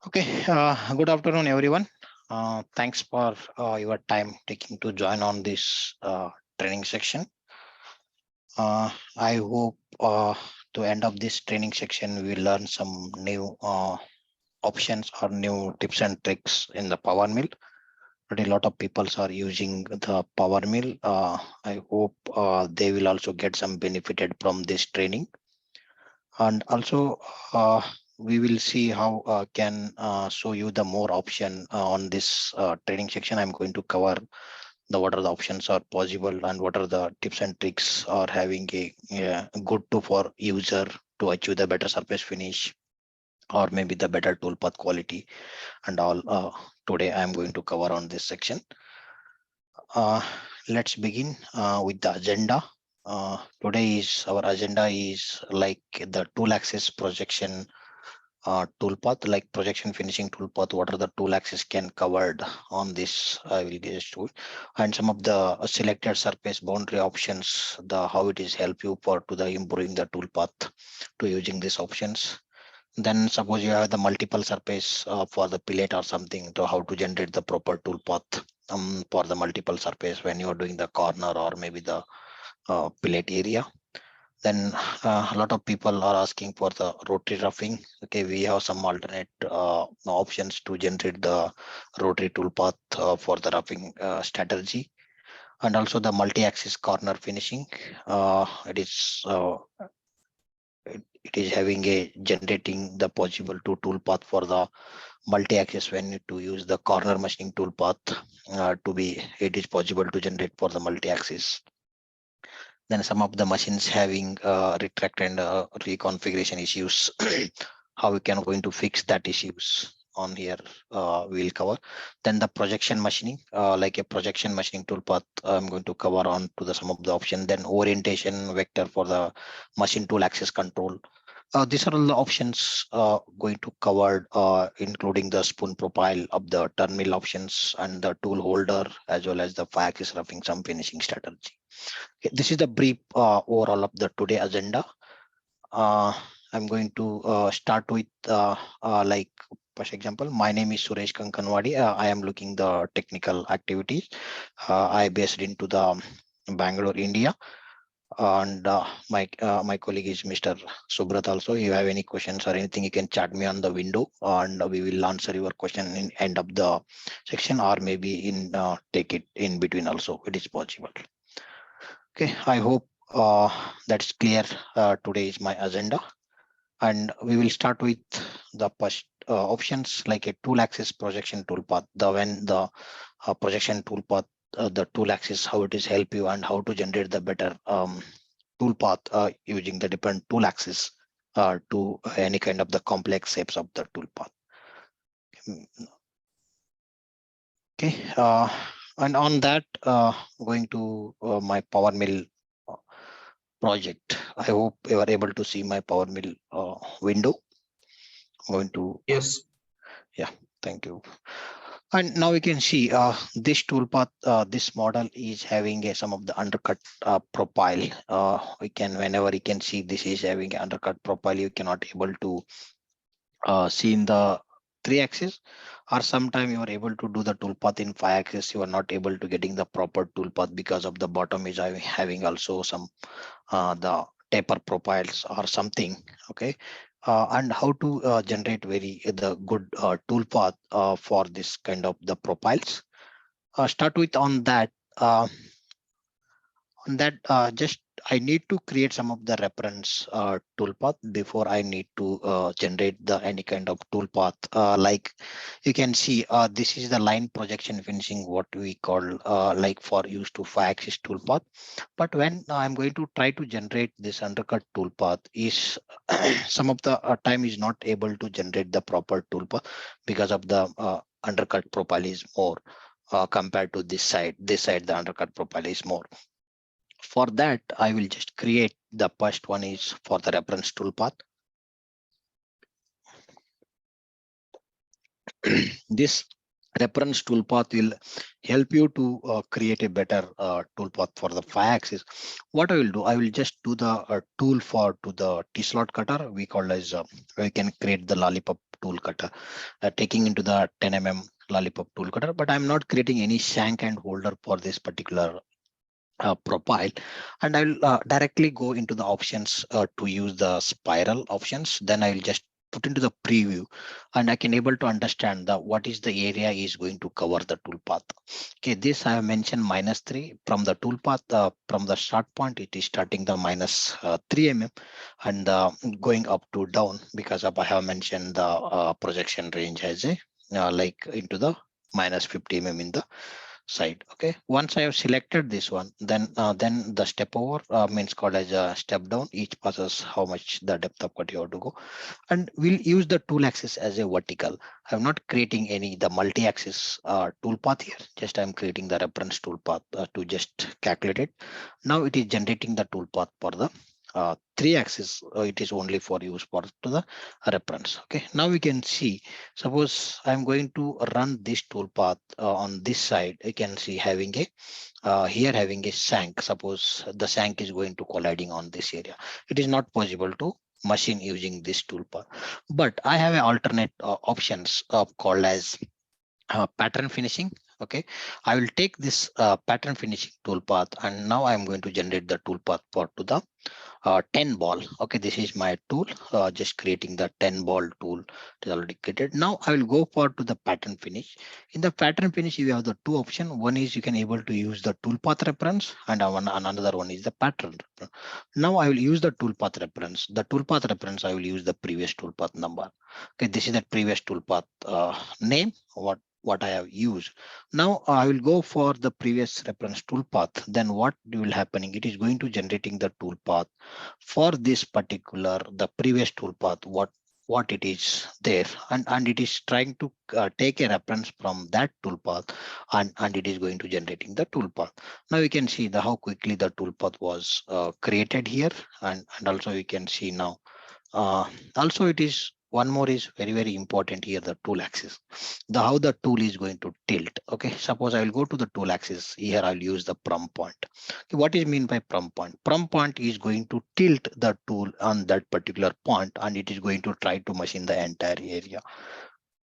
Okay, good afternoon, everyone. Thanks for your time taking to join on this training section. I hope to end of this training section, we learn some new options or new tips and tricks in the Power Mill. But a lot of people are using the Power Mill. I hope they will also get some benefited from this training. And also we will see how can show you the more option on this training section. I'm going to cover the what are the options are possible and what are the tips and tricks are having a good to for user to achieve the better surface finish or maybe the better tool path quality and all. Today I'm going to cover on this section. uh, let's begin with the agenda. Today is our agenda is like the tool axis projection toolpath, like projection finishing toolpath. What are the tool axis can covered on this? I will get to it, and some of the selected surface boundary options. The how it is help you for to the improving the toolpath to using these options. Then suppose you have the multiple surface for the fillet or something, to how to generate the proper toolpath for the multiple surface when you are doing the corner or maybe the fillet area. Then a lot of people are asking for the rotary roughing. Okay, we have some alternate options to generate the rotary toolpath for the roughing strategy, and also the multi-axis corner finishing. It is having a generating the possible to toolpath for the multi-axis when to use the corner machining toolpath to be it is possible to generate for the multi-axis. Then some of the machines having retract and reconfiguration issues. How we can going to fix that issues on here, we'll cover. Then the projection machining, like a projection machining toolpath, I'm going to cover on to the some of the option. Then orientation vector for the machine tool axis control. These are all the options going to cover, including the spoon profile of the turn mill options and the tool holder, as well as the 5-axis roughing some finishing strategy. Okay, this is the brief overall of the today agenda. Uh, I'm going to start with like, for example, my name is Suresh Kankanwadi. I am looking the technical activities. I based into the Bangalore, India, and my colleague is Mr. Subrat. Also, if you have any questions or anything, you can chat me on the window, and we will answer your question in end of the section, or maybe in take it in between. Also, it is possible. Okay, I hope that's clear. Today is my agenda, and we will start with the first options like a tool axis projection toolpath. The when the projection toolpath, the tool axis, how it is help you and how to generate the better toolpath using the different tool axis to any kind of the complex shapes of the toolpath. Okay, and on that, going to my Power Mill project. I hope you are able to see my Power Mill window. I'm going to, Yes. yeah, thank you. And now we can see this toolpath, this model is having some of the undercut profile. We can, whenever you can see this is having an undercut profile, you cannot able to see in the 3-axis, or sometime you are able to do the toolpath in 5-axis. You are not able to getting the proper toolpath because of the bottom is having also some the taper profiles or something. Okay, and how to generate very the good toolpath for this kind of the profiles. Start with on that. On that, just I need to create some of the reference toolpath before I need to generate the any kind of toolpath. Like you can see, this is the line projection finishing, what we call like for use to 5-axis toolpath. But when I'm going to try to generate this undercut toolpath, is some of the time is not able to generate the proper toolpath because of the undercut profile is more compared to this side. This side, the undercut profile is more. For that, I will just create the first one is for the reference toolpath. This reference toolpath will help you to create a better toolpath for the 5-axis. What I will do, I will just do the tool for to the T-slot cutter. We call as we can create the lollipop tool cutter, taking into the 10 lollipop tool cutter, but I'm not creating any shank and holder for this particular profile, and I'll directly go into the options to use the spiral options. Then I'll just put into the preview, and I can able to understand the what is the area is going to cover the toolpath. Okay, this I have mentioned -3 from the toolpath. From the start point, it is starting the -3 and going up to down, because of I have mentioned the projection range as a like into the -50 in the side. Okay, once I have selected this one, then the step over means called as a step down. Each passes how much the depth of cut you have to go, and we'll use the tool axis as a vertical. I'm not creating any the multi-axis tool path here. Just I'm creating the reference tool path to just calculate it. Now it is generating the tool path for the three axis. It is only for use for to the reference. Okay, now we can see, suppose I'm going to run this tool path on this side. You can see having a here having a shank. Suppose the shank is going to colliding on this area. It is not possible to machine using this tool path, but I have an alternate options called as pattern finishing. Okay, I will take this pattern finishing tool path, and now I'm going to generate the tool path for to the 10 ball. Okay, this is my tool, just creating the 10 ball tool. It is already created. Now I will go for to the pattern finish. In the pattern finish, you have the two options. One is you can able to use the tool path reference, and another one is the pattern reference. Now I will use the tool path reference. The tool path reference, I will use the previous tool path number. Okay, this is the previous tool path name, what I have used. Now I will go for the previous reference tool path. Then what will happening? It is going to generating the tool path for this particular the previous tool path. What it is there, and it is trying to take a reference from that tool path, and it is going to generating the tool path. Now you can see the how quickly the tool path was created here, and also you can see now also it is one more is very important here, the tool axis, the how the tool is going to tilt. Okay, suppose I will go to the tool axis here. I'll use the prom point. Okay, what is mean by prom point? Prom point is going to tilt the tool on that particular point, and it is going to try to machine the entire area.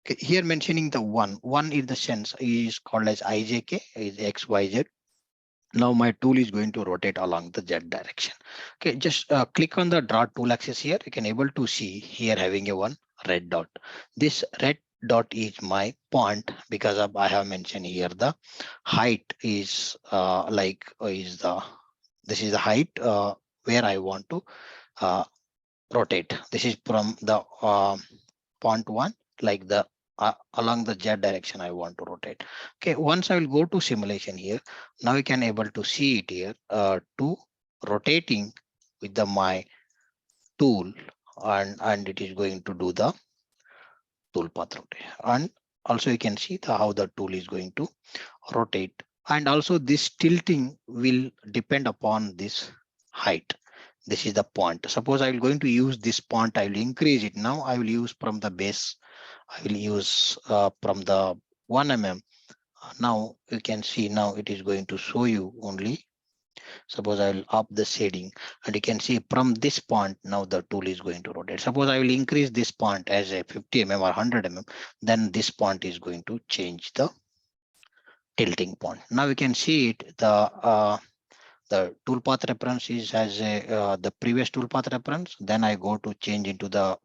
Okay, here mentioning the one in the sense is called as IJK, is XYZ. Now my tool is going to rotate along the Z direction. Okay, just click on the draw tool axis here. You can able to see here having a one red dot. This red dot is my point, because of I have mentioned here the height is is the this is the height where I want to uh, rotate. This is from the point one, like the along the Z direction I want to rotate. Okay, once I will go to simulation here, now you can able to see it here to rotating with the my tool, and it is going to do the tool path rotate. And also you can see the how the tool is going to rotate, and also this tilting will depend upon this height. This is the point. Suppose I will going to use this point, I will increase it. Now I will use from the base, I will use from the 1 mm. Now you can see now it is going to show you only. Suppose I will up the shading, and you can see from this point now the tool is going to rotate. Suppose I will increase this point as a 50 mm or 100 mm, then this point is going to change the tilting point. Now you can see it, the toolpath reference is as a the previous toolpath reference. Then I go to change into the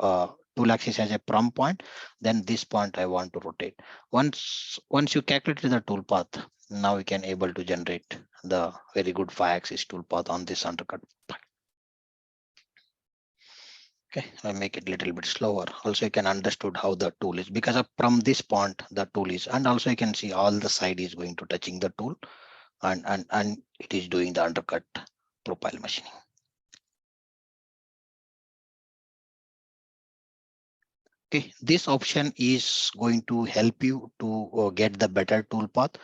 tool axis as a prom point. Then this point I want to rotate. Once you calculate the toolpath, now we can able to generate the very good 5-axis toolpath on this undercut. Okay, I make it a little bit slower. Also, you can understood how the tool is, because of from this point the tool is, and also you can see all the side is going to touching the tool, and it is doing the undercut profile machining. Okay, this option is going to help you to get the better toolpath.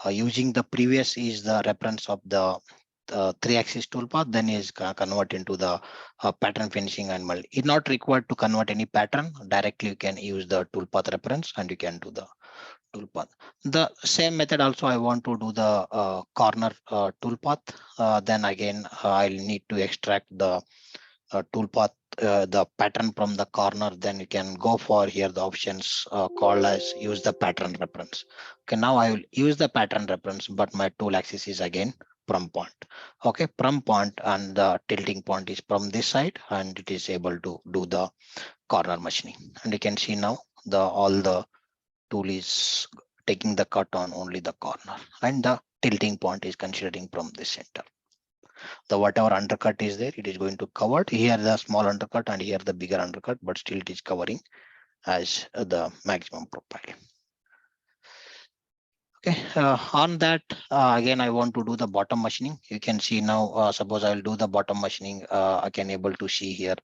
Using the previous is the reference of the 3-axis toolpath, then is convert into the pattern finishing and multi. It's not required to convert any pattern. Directly you can use the toolpath reference, and you can do the toolpath. The same method also I want to do the corner toolpath. Then again I'll need to extract the toolpath, the pattern from the corner, then you can go for here the options called as use the pattern reference. Okay, now I will use the pattern reference, but my tool axis is again from point. Okay, from point, and the tilting point is from this side, and it is able to do the corner machining. And you can see now the all the tool is taking the cut on only the corner, and the tilting point is considering from the center. The whatever undercut is there, it is going to cover here the small undercut and here the bigger undercut, but still it is covering as the maximum profile. Okay, on that, again I want to do the bottom machining. You can see now, suppose I will do the bottom machining. I can able to see here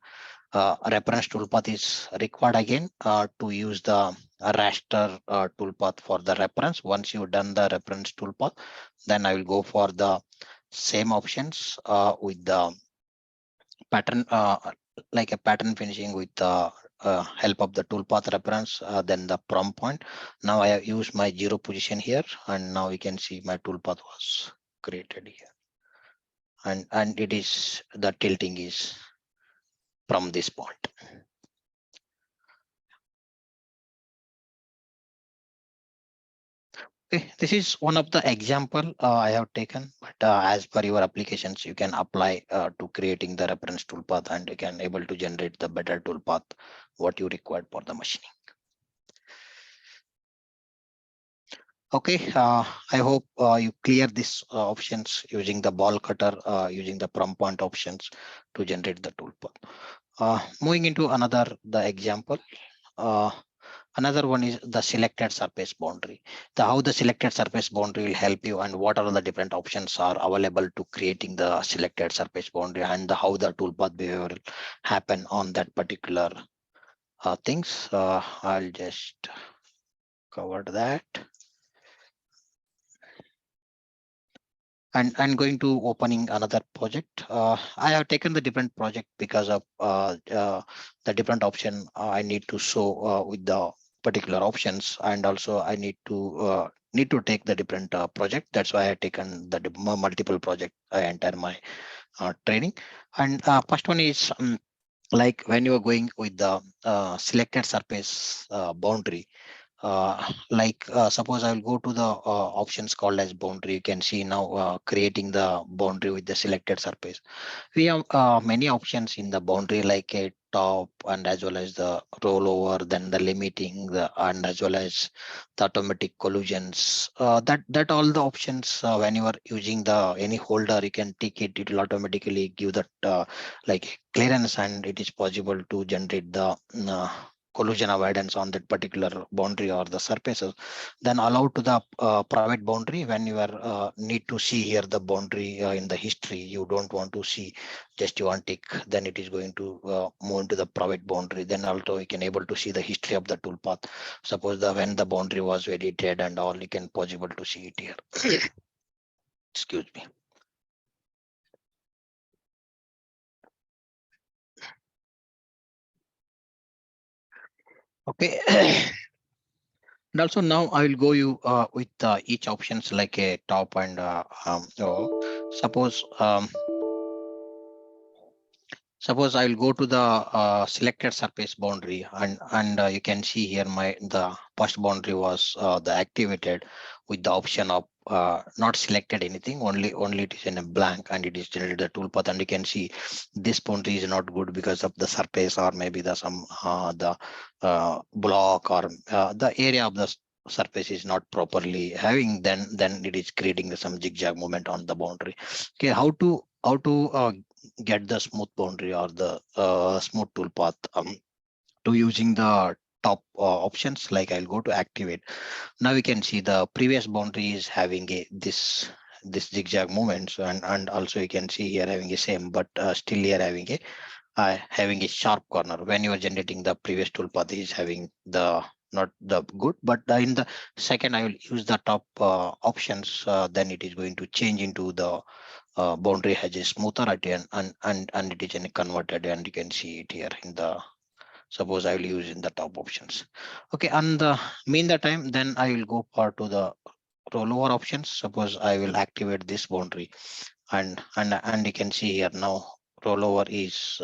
reference toolpath is required again to use the raster toolpath for the reference. Once you've done the reference toolpath, then I will go for the same options with the pattern, like a pattern finishing with the help of the toolpath reference, then the prompt point. Now I have used my zero position here, and now we can see my toolpath was created here, and it is the tilting is from this point. Okay, this is one of the example I have taken, but as per your applications, you can apply to creating the reference toolpath, and you can able to generate the better toolpath what you required for the machining. Okay, I hope you clear this options using the ball cutter, using the prompt point options to generate the toolpath. Moving into another the example. Uh, Another one is the selected surface boundary. How the selected surface boundary will help you, and what are the different options are available to creating the selected surface boundary, and how the toolpath behavior will happen on that particular things. I'll just cover that. And I'm going to opening another project. I have taken the different project because of the different option I need to show with the particular options, and also I need to take the different project. That's why I have taken the multiple project I enter my training. And first one is like when you are going with the selected surface boundary. Suppose I will go to the options called as boundary. You can see now creating the boundary with the selected surface. We have many options in the boundary, like a top, and as well as the rollover, then the limiting, and as well as the automatic collisions. That all the options when you are using the any holder, you can take it. It will automatically give that like clearance, and it is possible to generate the collision avoidance on that particular boundary or the surfaces. Then allow to the private boundary when you are need to see here the boundary in the history. You don't want to see just one tick, then it is going to move into the private boundary. Then also you can able to see the history of the toolpath. Suppose the when the boundary was edited and all, you can possible to see it here. Excuse me. Okay. And also now I will go you with each options like a top and suppose suppose I will go to the selected surface boundary, and you can see here the first boundary was the activated with the option of not selected anything, only it is in a blank, and it is generated the toolpath. And you can see this boundary is not good because of the surface, or maybe the some the block, or the area of the surface is not properly having, then it is creating some zigzag movement on the boundary. Okay, how to get the smooth boundary or the smooth toolpath to using the top options. Like I'll go to activate. Now we can see the previous boundary is having a this zigzag movements, and also you can see here having a same, but still here having a sharp corner. When you are generating the previous toolpath is having the not the good, but in the second I will use the top options, then it is going to change into the boundary has a smoother at the end, and it is converted, and you can see it here in the, suppose I will use in the top options. Okay, and mean the time, then I will go for to the rollover options. Suppose I will activate this boundary, and you can see here now rollover is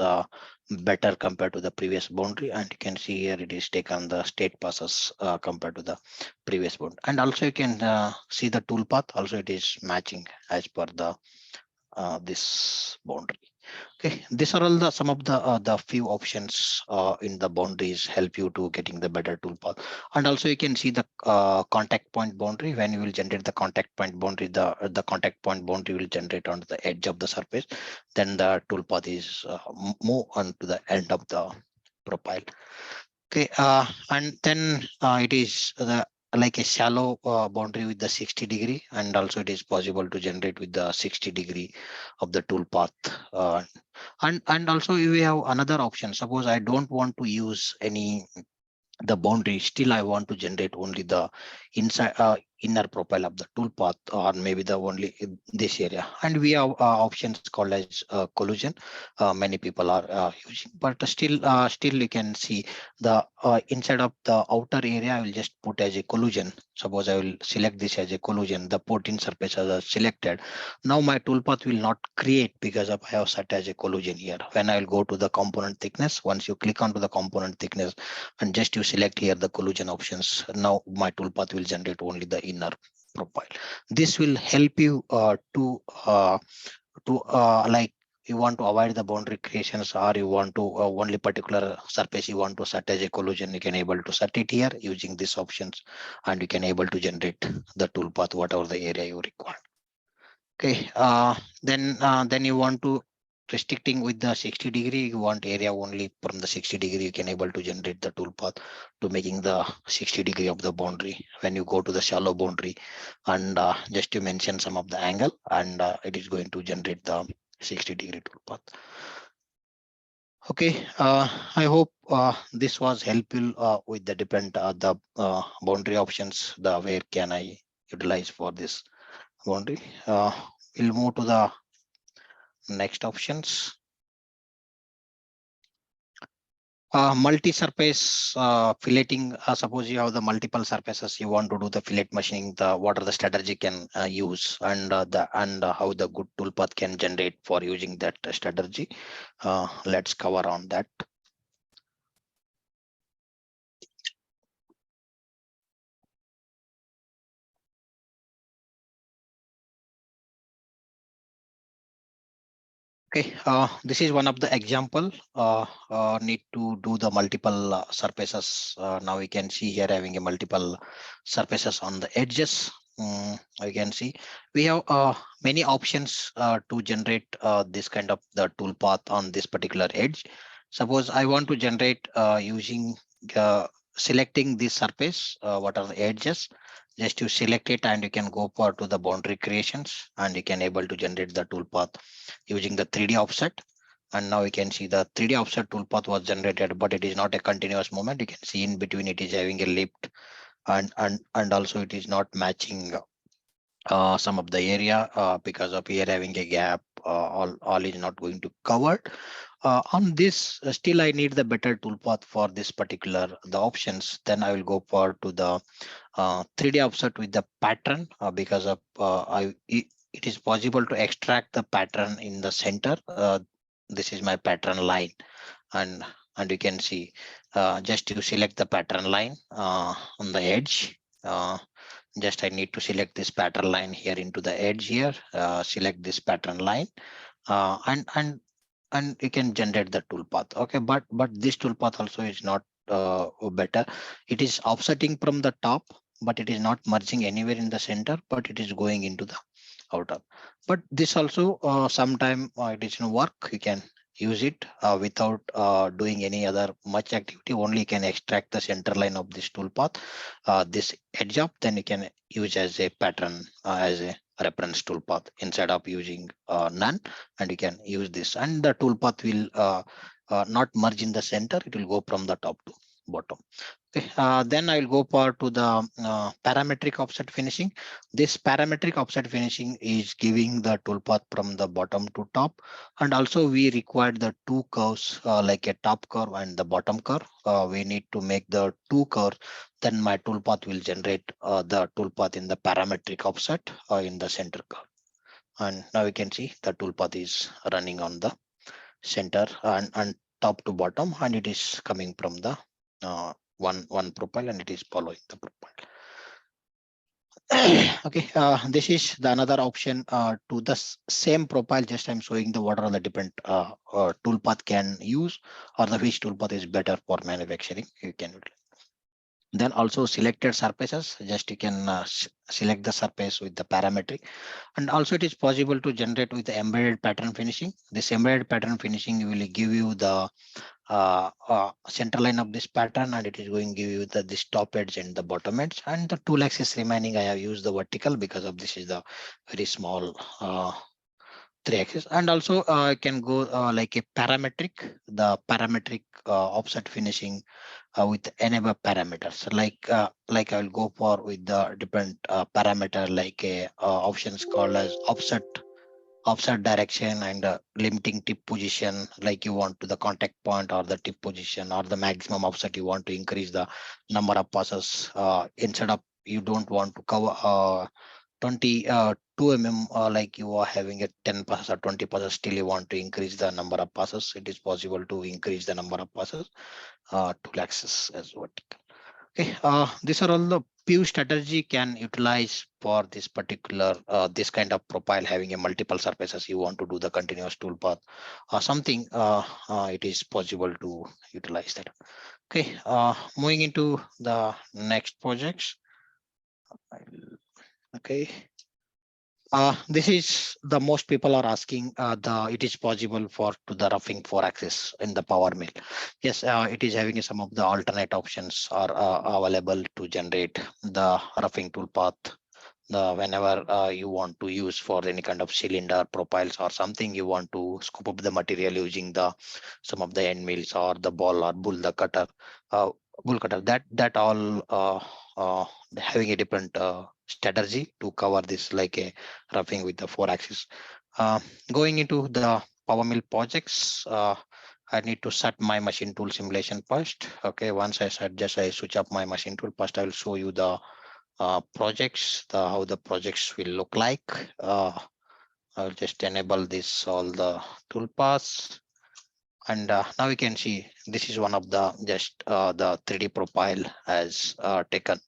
better compared to the previous boundary, and you can see here it is taken the state passes compared to the previous boundary. And also you can see the toolpath also, it is matching as per the this boundary. Okay, these are all the some of the few options in the boundaries help you to getting the better toolpath. And also you can see the contact point boundary. When you will generate the contact point boundary, the contact point boundary will generate on the edge of the surface. Then the toolpath is move on to the end of the profile. Okay, and then it is the like a shallow boundary with the 60-degree, and also it is possible to generate with the 60-degree of the toolpath. And also we have another option. Suppose I don't want to use any the boundary, still I want to generate only the inside inner profile of the toolpath, or maybe the only in this area. And we have options called as collision. Many people are using, but still you can see the inside of the outer area. I will just put as a collision. Suppose I will select this as a collision, the 14 surfaces are selected. Now my toolpath will not create because of I have set as a collision here. When I will go to the component thickness, once you click onto the component thickness and just you select here the collision options, now my toolpath will generate only the inner profile. This will help you like you want to avoid the boundary creations, or you want to only particular surface you want to set as a collision, you can able to set it here using these options, and you can able to generate the toolpath whatever the area you require. Okay, then you want to restricting with the 60-degree, you want area only from the 60-degree, you can able to generate the toolpath to making the 60-degree of the boundary. When you go to the shallow boundary and just to mention some of the angle, and it is going to generate the 60-degree toolpath. Okay, I hope this was helpful with the different the boundary options, the where can I utilize for this boundary. We'll move to the next options. Multi-surface filleting. Suppose you have the multiple surfaces, you want to do the fillet machining. The what are the strategy can use, and how the good toolpath can generate for using that strategy. Let's cover on that. Okay, this is one of the example. Need to do the multiple surfaces. Now we can see here having a multiple surfaces on the edges. You can see we have many options to generate this kind of the toolpath on this particular edge. Suppose I want to generate using selecting this surface. What are the edges? Just you select it, and you can go for to the boundary creations, and you can able to generate the toolpath using the 3D offset. And now we can see the 3D offset toolpath was generated, but it is not a continuous movement. You can see in between it is having a lift, and also it is not matching some of the area because of here having a gap. All is not going to cover. On this, still I need the better toolpath for this particular the options. Then I will go for to the 3D offset with the pattern because of it is possible to extract the pattern in the center. This is my pattern line, and you can see just to select the pattern line on the edge. Just I need to select this pattern line here into the edge here. Select this pattern line, and you can generate the toolpath. Okay, but this toolpath also is not better. It is offsetting from the top, but it is not merging anywhere in the center, but it is going into the outer. But this also sometime it is no work. You can use it without doing any other much activity. Only you can extract the center line of this toolpath, this edge up, then you can use as a pattern as a reference toolpath instead of using none, and you can use this, and the toolpath will not merge in the center. It will go from the top to bottom. Okay, then I will go for to the parametric offset finishing. This parametric offset finishing is giving the toolpath from the bottom to top, and also we require the two curves like a top curve and the bottom curve. We need to make the two curves. Then my toolpath will generate the toolpath in the parametric offset in the center curve. And now we can see the toolpath is running on the center and top to bottom, and it is coming from the one profile, and it is following the profile. Okay, this is the another option to the same profile. Just I'm showing the what are the different toolpath can use, or the which toolpath is better for manufacturing. You can then also selected surfaces. Just you can select the surface with the parametric, and also it is possible to generate with the embedded pattern finishing. This embedded pattern finishing will give you the center line of this pattern, and it is going to give you this top edge and the bottom edge, and the tool axis remaining I have used the vertical because of this is the very small 3 axis. And also I can go like a parametric, the parametric offset finishing with enable parameters, like I will go for with the different parameter, like a options called as offset direction, and limiting tip position, like you want to the contact point or the tip position or the maximum offset you want to increase the number of passes, instead of you don't want to cover 2 mm, like you are having a 10 passes or 20 passes, still you want to increase the number of passes. It is possible to increase the number of passes to access as vertical. Okay, these are all the few strategy can utilize for this particular this kind of profile, having a multiple surfaces you want to do the continuous toolpath or something. It is possible to utilize that. Okay, moving into the next projects. Okay. This is the most people are asking it is possible for to the roughing 4-axis in the power mill. Yes, it is having some of the alternate options are available to generate the roughing toolpath. The whenever you want to use for any kind of cylinder profiles or something, you want to scoop up the material using the some of the end mills or the ball or bull the cutter, uh, bull cutter, that all having a different strategy to cover this, like a roughing with the 4-axis. Going into the power mill projects, I need to set my machine tool simulation first. Okay, once I set, just I switch up my machine tool first, I will show you the projects, how the projects will look like. I'll just enable this all the toolpaths, and now you can see this is one of the just the 3D profile as taken,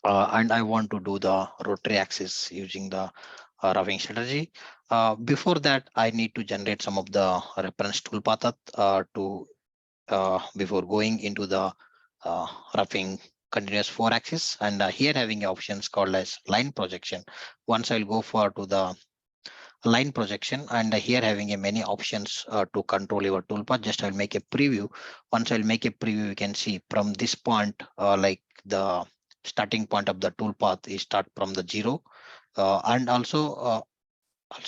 and I want to do the rotary axis using the roughing strategy. Before that, I need to generate some of the reference toolpath to before going into the roughing continuous 4-axis, and here having options called as line projection. Once I'll go for to the line projection, and here having a many options to control your toolpath. Just I'll make a preview. Once I'll make a preview, you can see from this point, like the starting point of the toolpath is start from the 0, and also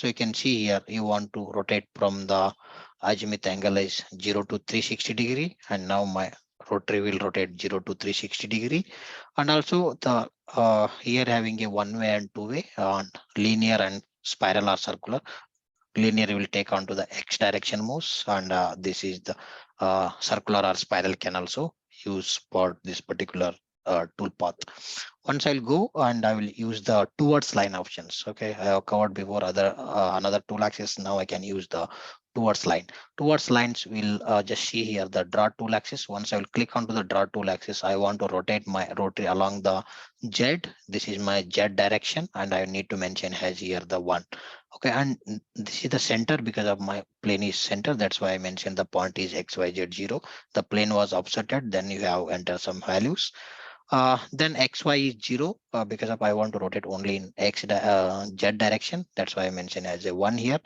you can see here you want to rotate from the azimuth angle is 0 to 360 degree, and now my rotary will rotate 0 to 360 degree. And also the here having a one way and two way on linear and spiral or circular. Linear will take on to the x direction moves, and this is the circular or spiral can also use for this particular toolpath. Once I'll go and I will use the towards line options. Okay, I have covered before other another tool axis. Now I can use the towards line. Towards lines will just see here the draw tool axis. Once I will click onto the draw tool axis, I want to rotate my rotary along the Z. This is my Z direction, and I need to mention as here the 1. Okay, and this is the center because of my plane is center. That's why I mentioned the point is XYZ 0. The plane was offsetted. Then you have enter some values. Then XY is 0 because of I want to rotate only in Z direction. That's why I mentioned as a 1 here.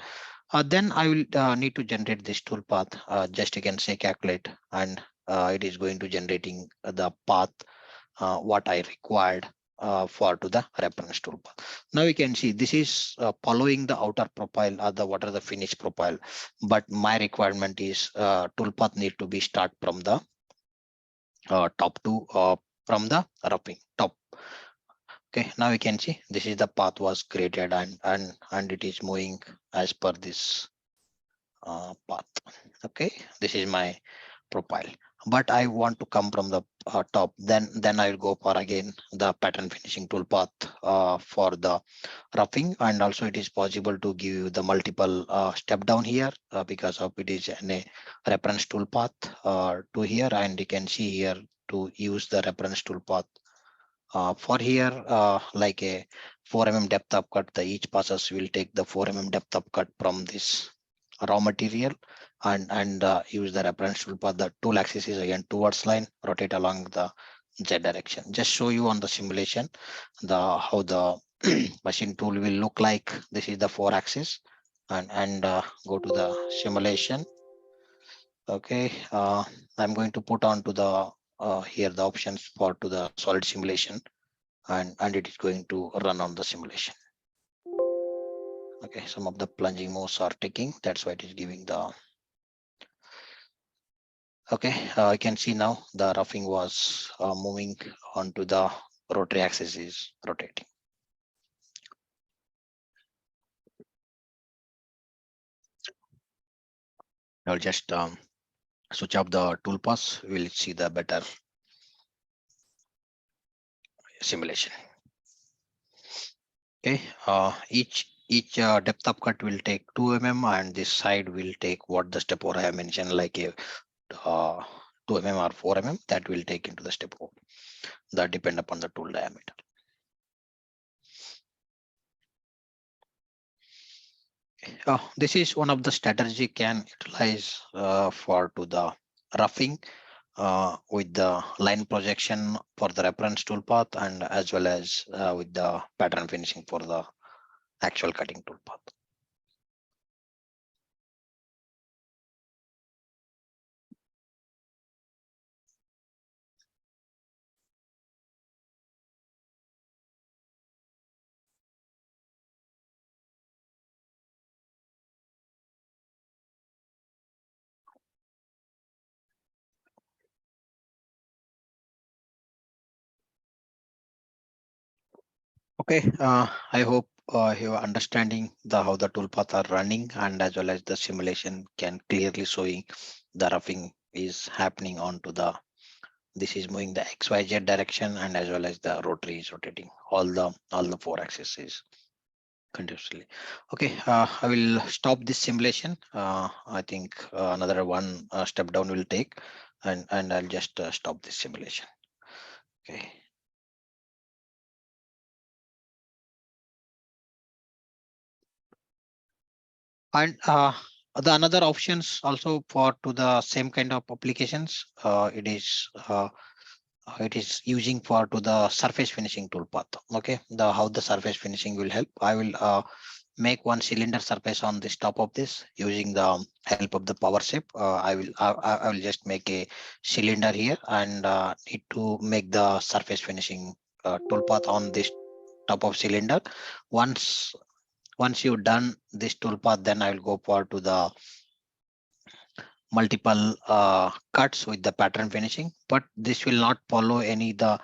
Then I will need to generate this tool path. Just you can say calculate, and it is going to generating the path what I required for to the reference toolpath. Now you can see this is following the outer profile or the what are the finish profile, but my requirement is toolpath need to be start from the top to from the roughing top. Okay, now you can see this is the path was created, and it is moving as per this path. Okay, this is my profile. but I want to come from the top, then I'll go for again the pattern finishing toolpath for the roughing. And also it is possible to give you the multiple step down here because of it is a reference toolpath to here, and you can see here to use the reference toolpath for here like a 4 mm depth of cut. The each passes will take the 4 mm depth of cut from this raw material, and use the reference toolpath. The tool axis is again towards line, rotate along the z direction. Just show you on the simulation the how the machine tool will look like. This is the 4 axis, and go to the simulation. Okay, I'm going to put on to the here the options for to the solid simulation, and it is going to run on the simulation. Okay, some of the plunging moves are taking, that's why it is giving the. Okay, I can see now the roughing was moving onto the rotary axis is rotating. I'll just switch off the tool pass. We'll see the better simulation. Okay, each depth of cut will take 2 mm, and this side will take what the step over I have mentioned, like a 2 mm or 4 mm, that will take into the step over. That depend upon the tool diameter. This is one of the strategy can utilize for to the roughing with the line projection for the reference tool path, and as well as with the pattern finishing for the actual cutting tool path. Okay, I hope you are understanding the how the toolpath are running, and as well as the simulation can clearly showing the roughing is happening onto the. This is moving the XYZ direction, and as well as the rotary is rotating. All the 4 axes is continuously. Okay, I will stop this simulation. I think another one step down will take, and I'll just stop this simulation. Okay. And the another options also for to the same kind of applications, it is using for to the surface finishing tool path. Okay, the how the surface finishing will help. I will make one cylinder surface on this top of this using the help of the power shape. I will just make a cylinder here, and need to make the surface finishing tool path on this top of cylinder. Once you've done this tool path, then I will go for to the multiple cuts with the pattern finishing, but this will not follow any the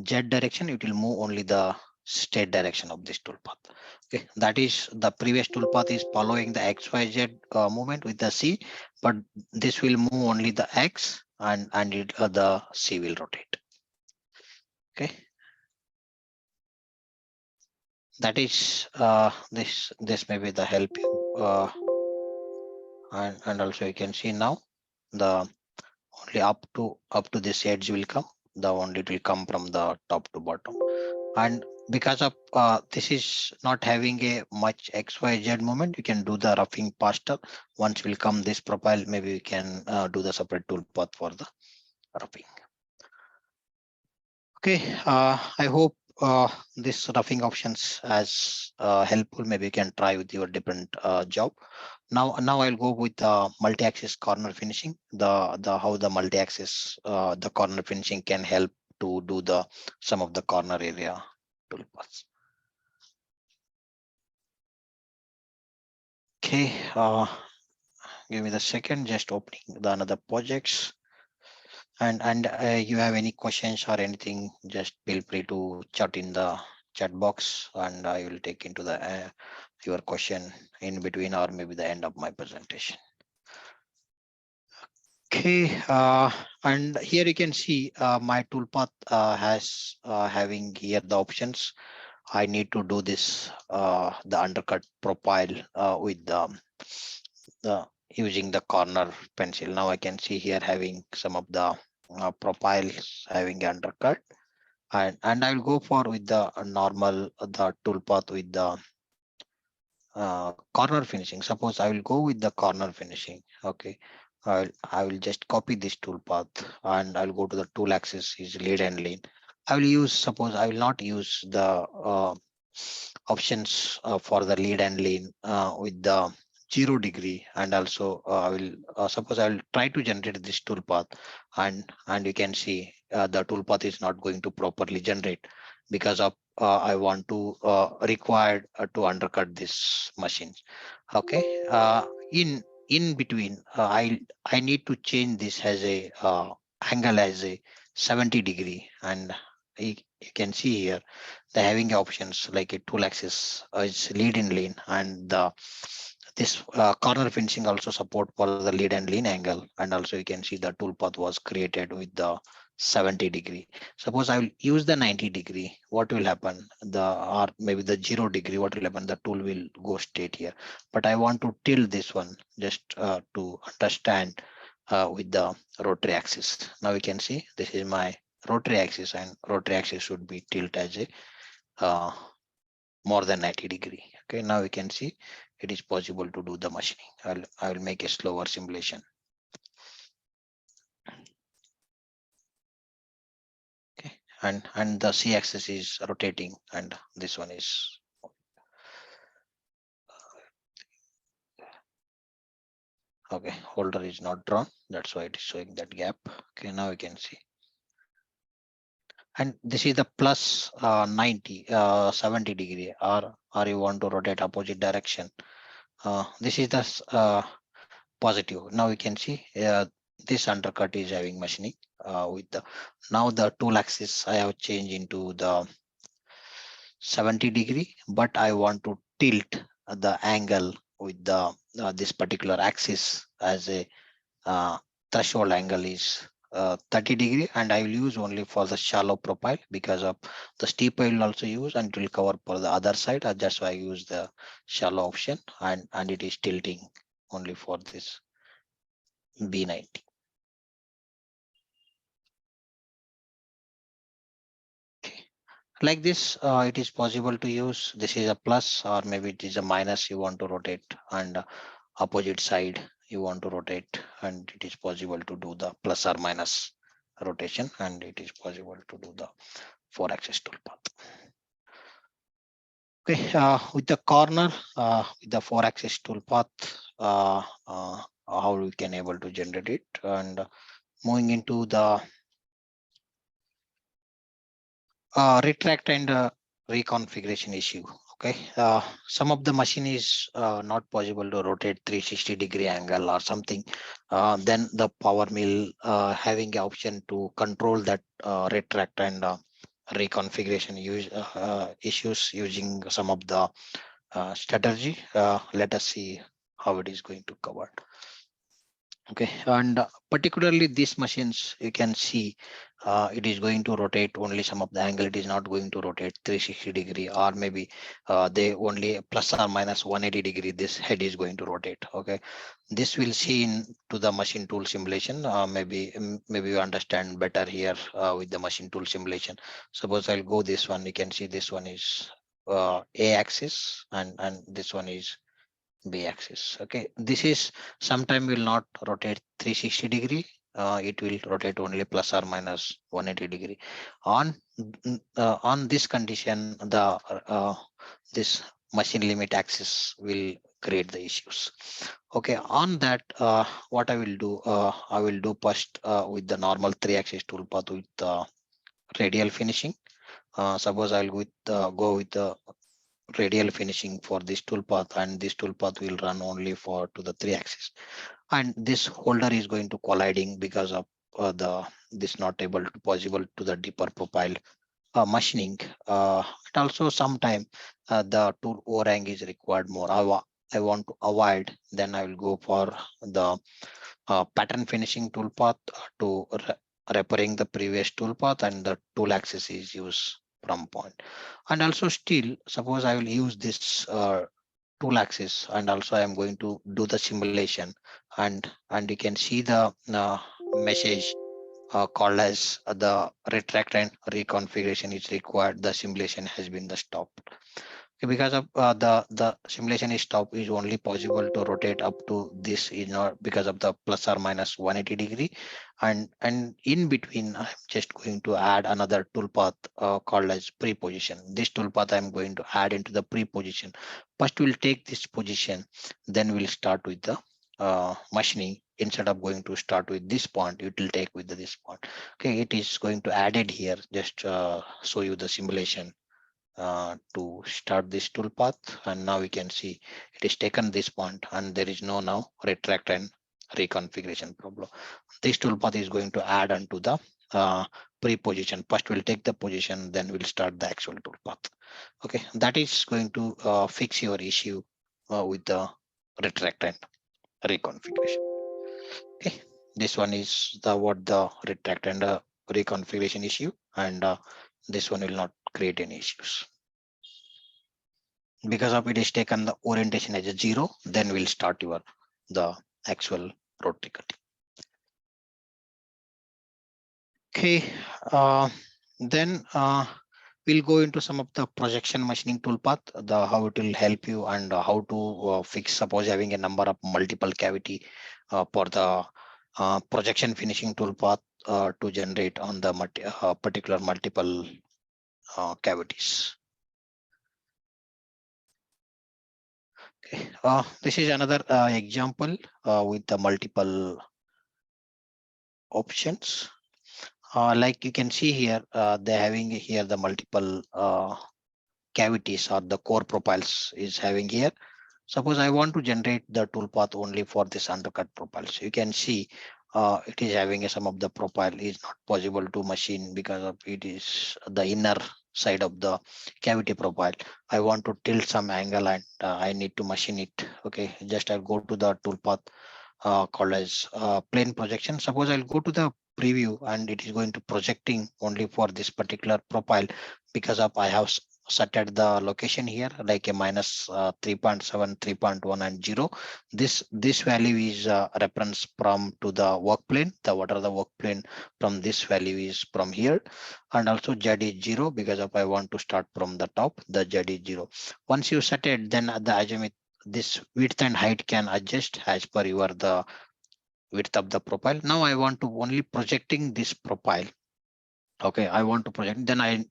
Z direction. It will move only the straight direction of this tool path. Okay, that is the previous tool path is following the XYZ movement with the C, but this will move only the X, and the C will rotate. Okay, that is this may be the help you and also you can see now the only up to this edge will come, the only it will come from the top to bottom. And because of this is not having a much XYZ movement, you can do the roughing faster. Once will come this profile, maybe we can do the separate tool path for the roughing. Okay, I hope this roughing options as helpful. Maybe you can try with your different job. Now I'll go with multi-axis corner finishing. The how the multi-axis the corner finishing can help to do the some of the corner area toolpaths. Okay, give me the second. Just opening the another projects. And you have any questions or anything, just feel free to chat in the chat box, and I will take into the your question in between or maybe the end of my presentation. Okay, and here you can see my toolpath has having here the options. I need to do this the undercut profile with the using the corner pencil. Now I can see here having some of the profiles having undercut, and I'll go for with the normal the toolpath with the corner finishing. Suppose I will go with the corner finishing. Okay, I will just copy this toolpath and I'll go to the tool axis is lead and lean. I will use, suppose I will not use the options for the lead and lean with the 0 degree, and also I will suppose I will try to generate this toolpath, and you can see the toolpath is not going to properly generate because of I want to required to undercut this machine. Okay, in between, I need to change this as a angle as a 70 degree, and you can see here the having options like a tool axis is lead and lean, and this corner finishing also support for the lead and lean angle, and also you can see the toolpath was created with the 70 degree. Suppose I will use the 90 degree, what will happen? The or maybe the 0 degree, what will happen? The tool will go straight here. But I want to tilt this one just to understand with the rotary axis. Now you can see this is my rotary axis, and rotary axis should be tilt as a uh, more than 90 degree. Okay, now we can see it is possible to do the machining. I will make a slower simulation. Okay, and the C axis is rotating, and this one is okay. Holder is not drawn. That's why it is showing that gap. Okay, now we can see. And this is the plus 90, 70 degree, or you want to rotate opposite direction. This is the positive. Now we can see this undercut is having machining with the now the tool axis I have changed into the 70 degree, but I want to tilt the angle with the this particular axis as a threshold angle is 30 degree, and I will use only for the shallow profile because of the steep I will also use, and it will cover for the other side. That's why I use the shallow option, and it is tilting only for this B90. Like this, it is possible to use. This is a plus, or maybe it is a minus. You want to rotate, and opposite side you want to rotate, and it is possible to do the plus or minus rotation, and it is possible to do the 4-axis toolpath. Okay, with the corner, with the 4-axis toolpath, how we can able to generate it, and moving into the retract and reconfiguration issue. Okay, some of the machine is not possible to rotate 360-degree angle or something. Then the power mill having the option to control that retract and reconfiguration issues using some of the strategy. Let us see how it is going to cover. Okay, and particularly these machines, you can see it is going to rotate only some of the angle. It is not going to rotate 360-degree, or maybe they only plus or minus 180-degree. This head is going to rotate. Okay, this will see in to the machine tool simulation. Maybe you understand better here with the machine tool simulation. Suppose I'll go this one. You can see this one is A axis, and this one is B axis. Okay, this is sometime will not rotate 360-degree. It will rotate only plus or minus 180-degree. On this condition, the this machine limit axis will create the issues. Okay, on that, what I will do, I will do first with the normal 3-axis toolpath with radial finishing. Suppose I'll go with the radial finishing for this toolpath, and this toolpath will run only for to the 3-axis, and this holder is going to colliding because of the this not able to possible to the deeper profile machining. And also sometime the tool overhang is required more. I want to avoid, then I will go for the pattern finishing toolpath to repairing the previous toolpath, and the tool axis is used from point. And also still, suppose I will use this tool axis, and also I am going to do the simulation, and you can see the message called as the retract and reconfiguration is required. The simulation has been the stopped. Okay, because of the simulation is stopped, is only possible to rotate up to this, is not because of the plus or minus 180 degree, and in between I'm just going to add another toolpath called as pre-position. This toolpath I'm going to add into the pre-position. First we'll take this position, then we'll start with the machining. Instead of going to start with this point, it will take with this point. Okay, it is going to add it here, just show you the simulation to start this toolpath. And now we can see it is taken this point, and there is no now retract and reconfiguration problem. This toolpath is going to add onto the pre-position. First we'll take the position, then we'll start the actual toolpath. Okay, that is going to fix your issue with the retract and reconfiguration. Okay, this one is the what the retract and reconfiguration issue, and this one will not create any issues. Because of it is taken the orientation as a 0, then we'll start your the actual rotary cutting. Okay, then we'll go into some of the projection machining toolpath, the how it will help you, and how to fix, suppose having a number of multiple cavity for the projection finishing toolpath to generate on the particular multiple cavities. Okay, this is another example with the multiple options. Like you can see here, they're having here the multiple cavities or the core profiles is having here. Suppose I want to generate the toolpath only for this undercut profiles. You can see it is having some of the profile is not possible to machine because of it is the inner side of the cavity profile. I want to tilt some angle, and I need to machine it. Okay, just I'll go to the toolpath called as plane projection. Suppose I'll go to the preview, and it is going to projecting only for this particular profile, because of I have set at the location here like a minus 3.7, 3.1 and 0. This value is reference from to the work plane. The what are the work plane from this value is from here, and also Z is 0 because of I want to start from the top. The Z is 0. Once you set it, then the azimuth, this width and height can adjust as per your the width of the profile. Now I want to only projecting this profile. Okay, I want to project, then I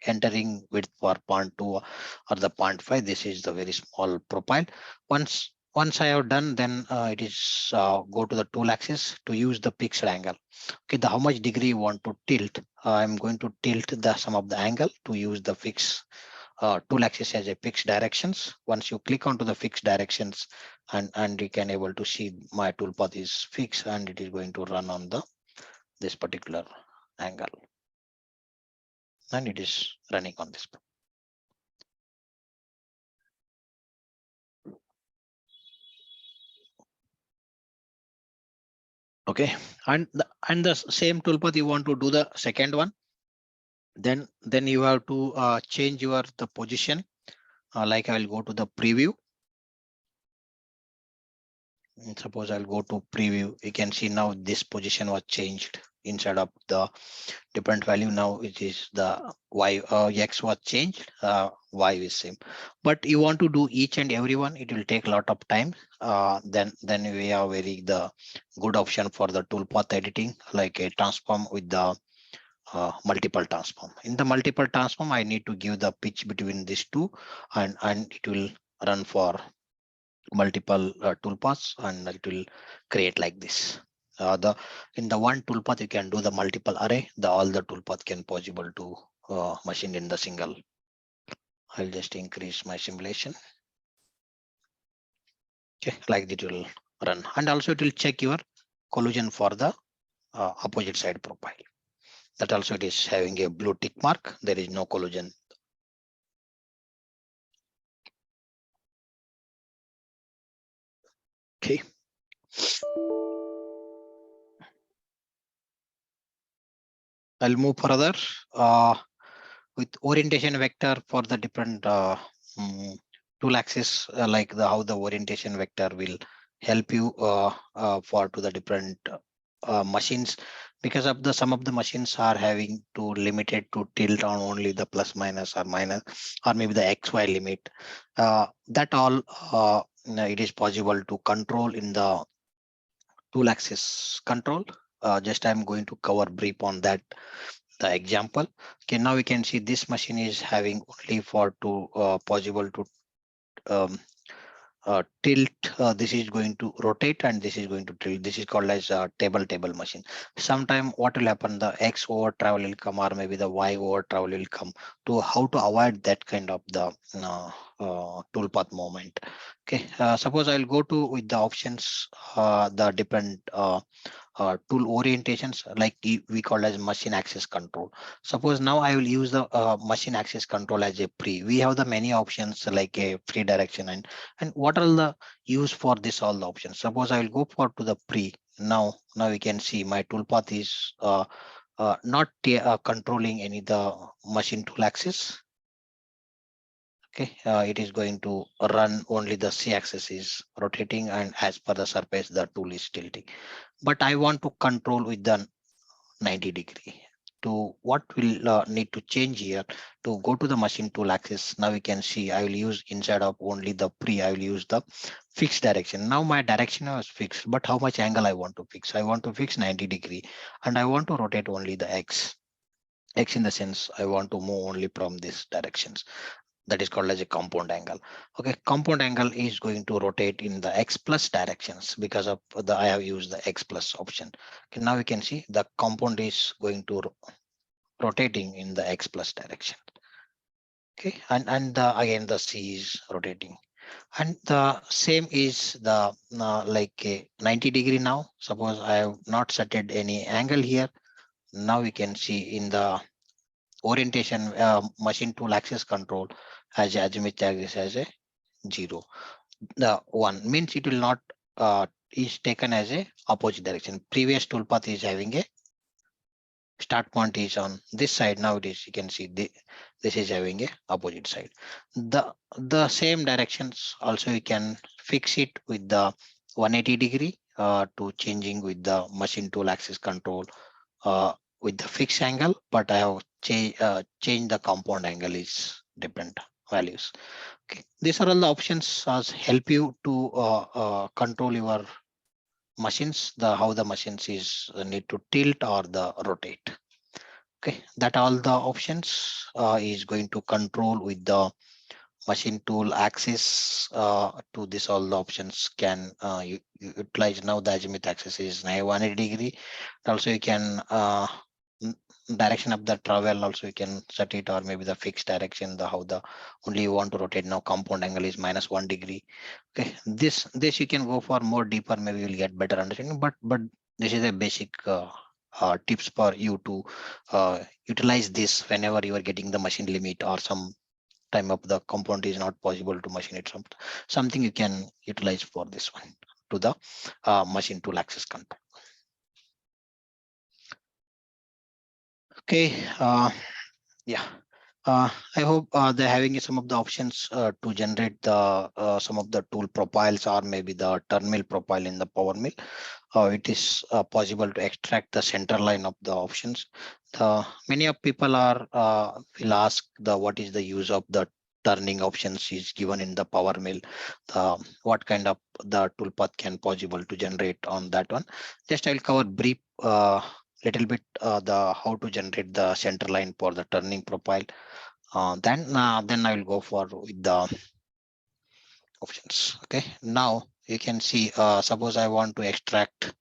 entering width for 0.2 or the 0.5. This is the very small profile. Once I have done, then it is go to the tool axis to use the fixed angle. Okay, the how much degree you want to tilt. I'm going to tilt the sum of the angle to use the fixed tool axis as a fixed directions. Once you click onto the fixed directions, and you can able to see my toolpath is fixed, and it is going to run on the this particular angle, and it is running on this. Okay, and the same toolpath you want to do the second one, then you have to change your the position. Like I will go to the preview. And suppose I'll go to preview. You can see now this position was changed inside of the different value. Now it is the y x was changed, y is same. But you want to do each and every one, it will take a lot of time. Then we have very the good option for the toolpath editing, like a transform with the multiple transform. In the multiple transform, I need to give the pitch between these two, and it will run for multiple toolpaths, and it will create like this. The in the one toolpath you can do the multiple array. The all the toolpath can possible to machine in the single. I'll just increase my simulation. Okay, like that will run, and also it will check your collision for the opposite side profile. That also it is having a blue tick mark. There is no collision. Okay. I'll move further with orientation vector for the different tool axis, like how the orientation vector will help you for to the different machines, because of the some of the machines are having to limited to tilt on only the plus minus or minus or maybe the XY limit. That all it is possible to control in the tool axis control. Just I'm going to cover brief on that the example. Okay, now we can see this machine is having only for to possible to um, tilt. This is going to rotate and this is going to tilt. This is called as a table machine. Sometime what will happen, the X over travel will come or maybe the Y over travel will come. To how to avoid that kind of the toolpath movement. Okay, suppose I'll go to with the options, the different tool orientations, like we call as machine access control. Suppose now I will use the machine access control as a pre. We have the many options like a free direction, and what are the use for this all the options. Suppose I will go for to the pre. Now we can see my toolpath is not controlling any the machine tool access. Okay, it is going to run only the C axis is rotating, and as per the surface the tool is tilting. But I want to control with the 90-degree. To what will need to change here to go to the machine tool axis. Now we can see I will use instead of only the pre, I will use the fixed direction. Now my direction is fixed, but how much angle I want to fix? I want to fix 90-degree, and I want to rotate only the X. X in the sense I want to move only from this directions. That is called as a compound angle. Okay, compound angle is going to rotate in the X plus directions because of the I have used the X plus option. Okay, now we can see the compound is going to rotating in the X plus direction. Okay, and again the C is rotating, and the same is the like a 90-degree. Now suppose I have not set any angle here. Now we can see in the orientation machine tool axis control as azimuth axis as a 0. The 1 means it will not is taken as a opposite direction. Previous toolpath is having a start point is on this side. Now it is, you can see this is having a opposite side. The same directions also you can fix it with the 180-degree to changing with the machine tool axis control with the fixed angle, but I have changed the compound angle is different values. Okay, these are all the options as help you to control your machines, the how the machines is need to tilt or the rotate. Okay, that all the options is going to control with the machine tool axis to this all the options can utilize. Now the azimuth axis is now 180-degree. Also you can n- direction of the travel also you can set it, or maybe the fixed direction, the how the only you want to rotate. Now compound angle is -1 degree. Okay, this you can go for more deeper, maybe you'll get better understanding, but this is a basic tips for you to utilize this whenever you are getting the machine limit or some time of the component is not possible to machine it. Something you can utilize for this one to the machine tool access control. Okay, yeah. I hope they're having some of the options to generate the some of the tool profiles or maybe the terminal profile in the PowerMill. It is possible to extract the center line of the options. Many of people are will ask the what is the use of the turning options is given in the PowerMill. What kind of the toolpath can possible to generate on that one. Just I'll cover brief little bit the how to generate the center line for the turning profile. Then I will go for with the options. Okay, now you can see suppose I want to extract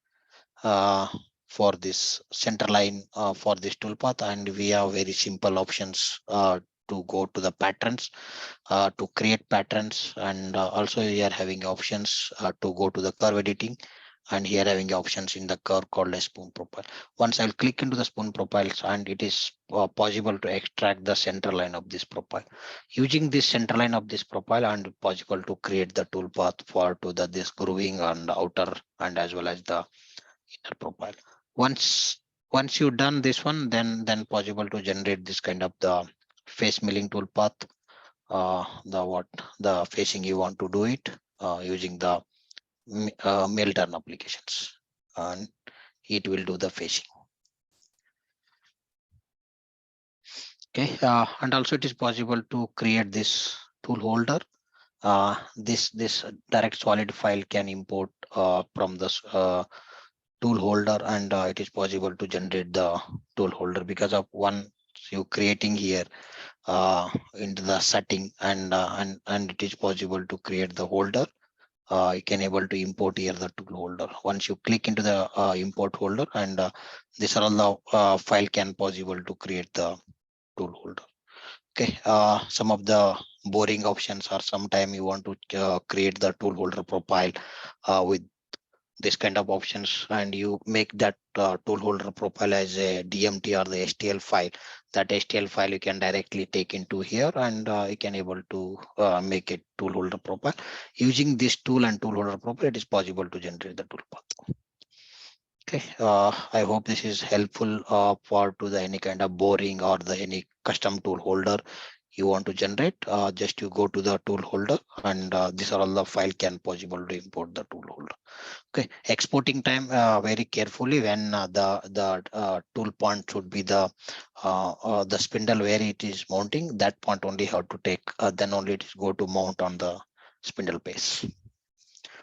for this center line for this toolpath, and we have very simple options to go to the patterns to create patterns, and also we are having options to go to the curve editing, and here having options in the curve called a spoon profile. Once I'll click into the spoon profiles, and it is possible to extract the center line of this profile. Using this center line of this profile, and possible to create the toolpath for to the this grooving and outer and as well as the inner profile. Once Once you've done this one, then possible to generate this kind of the face milling tool path, the what the facing you want to do it using the mill turn applications, and it will do the facing. Okay, and also it is possible to create this tool holder. This direct solid file can import from this tool holder, and it is possible to generate the tool holder because of one you creating here into the setting, and it is possible to create the holder. You can able to import here the tool holder. Once you click into the import holder, and this are all the file can possible to create the tool holder. Okay, some of the boring options are sometime you want to create the tool holder profile with this kind of options, and you make that tool holder profile as a DMT or the STL file. That STL file you can directly take into here, and you can able to make a tool holder profile. Using this tool and tool holder profile, it is possible to generate the tool path. Okay, I hope this is helpful for to the any kind of boring or the any custom tool holder you want to generate. Just you go to the tool holder, and these are all the file can possible to import the tool holder. Okay, exporting time very carefully when the tool point should be the spindle where it is mounting. That point only have to take. Then only it is go to mount on the spindle base.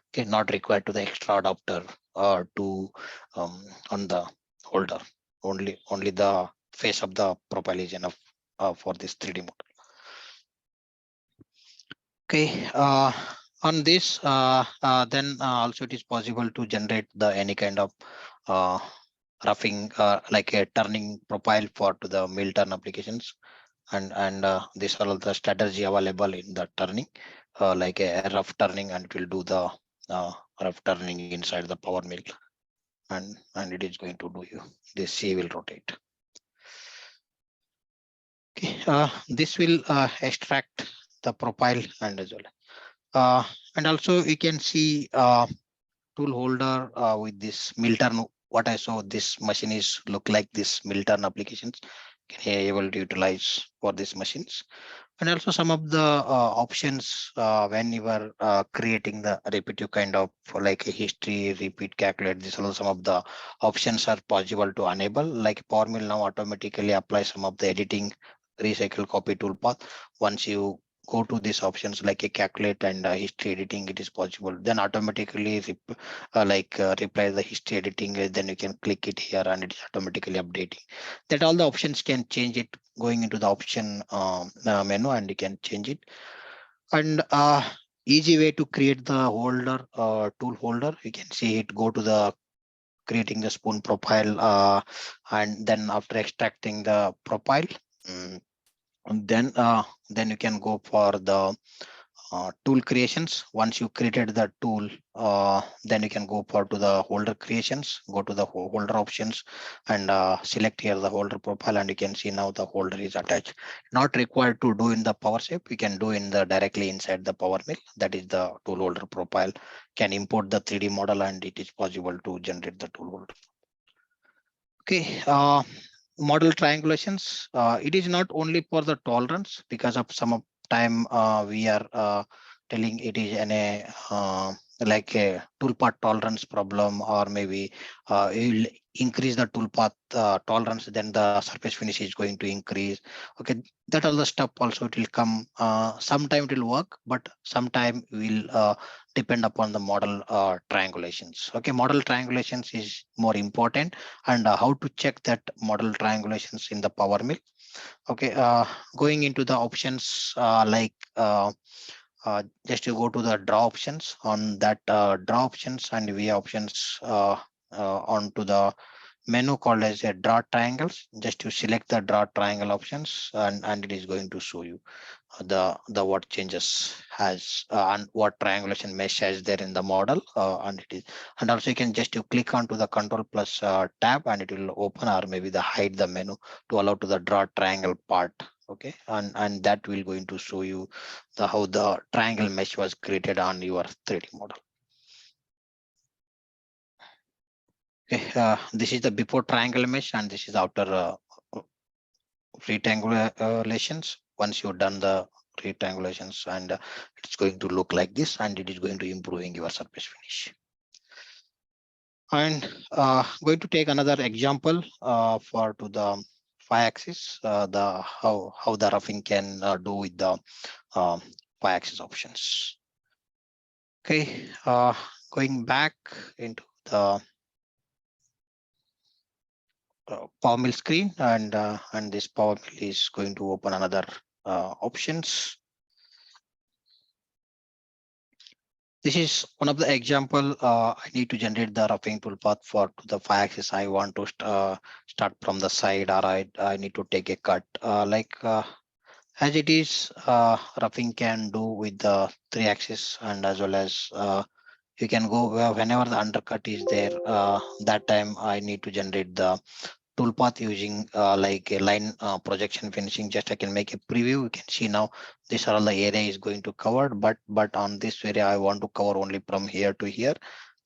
Okay, not required to the extra adapter to on the holder. Only the face of the profile is enough for this 3D model. Okay, on this, then also it is possible to generate the any kind of uh, roughing like a turning profile for to the mill turn applications, and these are all the strategy available in the turning, like a rough turning, and it will do the rough turning inside the power mill, and it is going to do you this C will rotate. Okay, this will extract the profile and as well. And also you can see tool holder with this mill turn. What I saw, this machine is look like this mill turn applications can be able to utilize for these machines. And also some of the options when you are creating the repetitive kind of like a history, repeat, calculate. These are some of the options are possible to enable. Like PowerMill now automatically apply some of the editing, recycle, copy toolpath. Once you go to these options like a calculate and history editing, it is possible. Then automatically reply the history editing. Then you can click it here, and it is automatically updating. That all the options can change it going into the option menu, and you can change it. And easy way to create the holder tool holder, you can see it, go to the creating the spoon profile, and then after extracting the profile, mm, and then you can go for the tool creations. Once you created the tool, then you can go for to the holder creations, go to the holder options, and select here the holder profile, and you can see now the holder is attached. Not required to do in the power shape, you can do in the directly inside the power mill. That is the tool holder profile. Can import the 3D model, and it is possible to generate the tool holder. Okay, model triangulations. It is not only for the tolerance, because of some of time we are telling it is an a like a toolpath tolerance problem, or maybe you'll increase the toolpath tolerance, then the surface finish is going to increase. Okay, that all the stuff also it will come. Sometime it will work, but sometime will depend upon the model triangulations. Okay, model triangulations is more important, and how to check that model triangulations in the power mill. Okay, going into the options just you go to the draw options. On that draw options and view options, onto the menu called as a draw triangles. Just you select the draw triangle options, and it is going to show you the what changes has and what triangulation mesh has there in the model, and it is. And also you can just you click onto the control plus tab, and it will open, or maybe the hide the menu to allow to the draw triangle part. Okay, and that will going to show you the how the triangle mesh was created on your 3D model. Okay, this is the before triangle mesh and this is after rectangulations. Once you've done the rectangulations, and it's going to look like this, and it is going to improving your surface finish. And going to take another example for to the y-axis, the how the roughing can do with the um, y-axis options. Okay, going back into the PowerMill screen, and this PowerMill is going to open another options. This is one of the example. I need to generate the roughing toolpath for to the y-axis. I want to start from the side, or I need to take a cut. As it is, roughing can do with the three axis, and as well as you can go whenever the undercut is there. That time I need to generate the toolpath using like a line projection finishing. Just I can make a preview. You can see now this are all the area is going to cover, but on this area I want to cover only from here to here.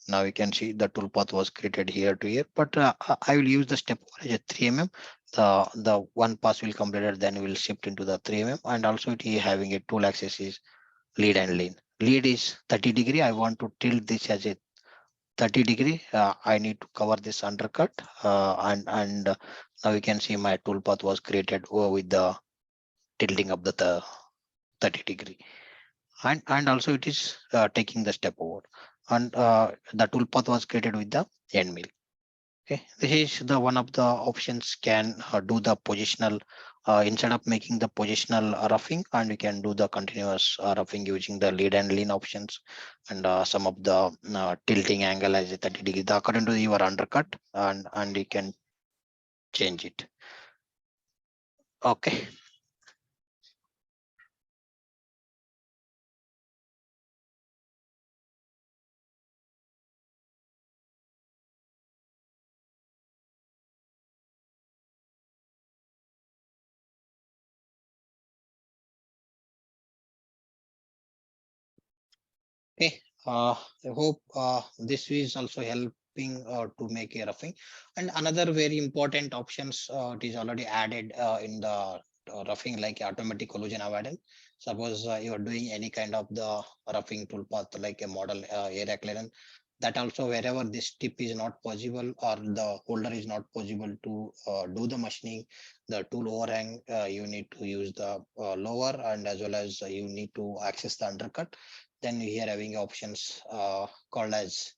Now you can see the toolpath was created here to here, but I will use the step as a 3 mm. The one pass will completed, then we will shift into the 3 mm, and also it is having a tool axis is lead and lean. Lead is 30 degree. I want to tilt this as a 30 degree. I need to cover this undercut, and now you can see my toolpath was created with the tilting of the 30 degree, and also it is taking the step over, and the toolpath was created with the end mill. Okay, this is the one of the options can do the positional instead of making the positional roughing, and we can do the continuous roughing using the lead and lean options, and some of the tilting angle as a 30 degree according to your undercut, and you can change it. Okay. Okay, I hope this is also helping to make a roughing. And another very important options, it is already added in the roughing, like automatic collision avoidance. Suppose you are doing any kind of the roughing toolpath like a model area clearance, that also wherever this tip is not possible or the holder is not possible to do the machining, the tool overhang, you need to use the lower, and as well as you need to access the undercut. Then we are having options called as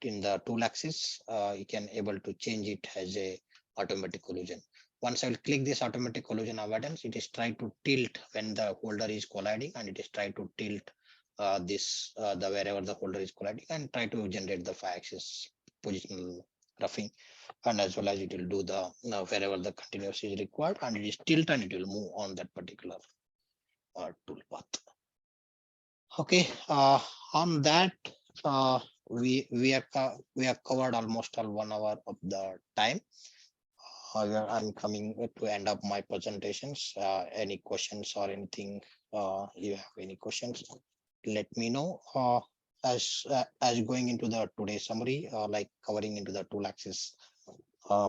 in the tool axis. You can able to change it as a automatic collision. Once I will click this automatic collision avoidance, it is try to tilt when the holder is colliding, and it is try to tilt this the wherever the holder is colliding, and try to generate the 5-axis positional roughing, and as well as it will do the wherever the continuous is required, and it is tilt and it will move on that particular tool path. Okay, on that, we have covered almost all 1 hour of the time. I'm coming to end of my presentations. Any questions or anything? You have any questions? Let me know. As going into the today's summary, like covering into the tool axis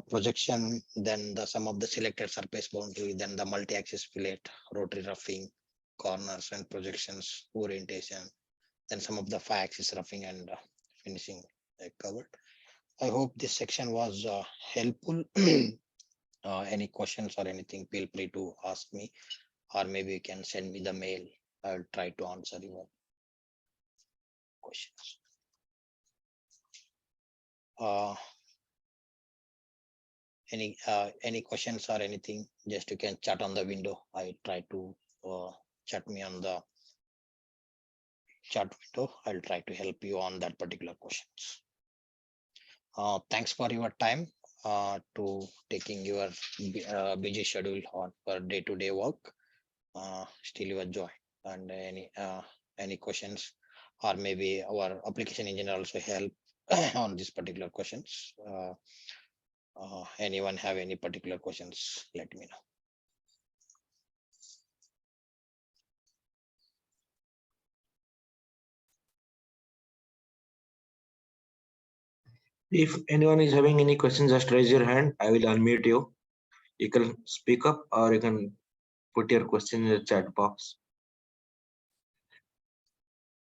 projection, then the some of the selected surface boundary, then the multi-axis fillet, rotary roughing, corners and projections, orientation, then some of the 5-axis roughing and finishing covered. I hope this section was helpful. Any questions or anything, feel free to ask me, or maybe you can send me the mail. I'll try to answer your questions. Uh, any questions or anything, just you can chat on the window. I try to chat me on the chat window. I'll try to help you on that particular questions. Thanks for your time to taking your busy schedule on for day-to-day work. Still you enjoy, and any questions, or maybe our application engineer also help on these particular questions. Anyone have any particular questions, let me know. If anyone is having any questions, just raise your hand. I will unmute you. You can speak up or you can put your question in the chat box.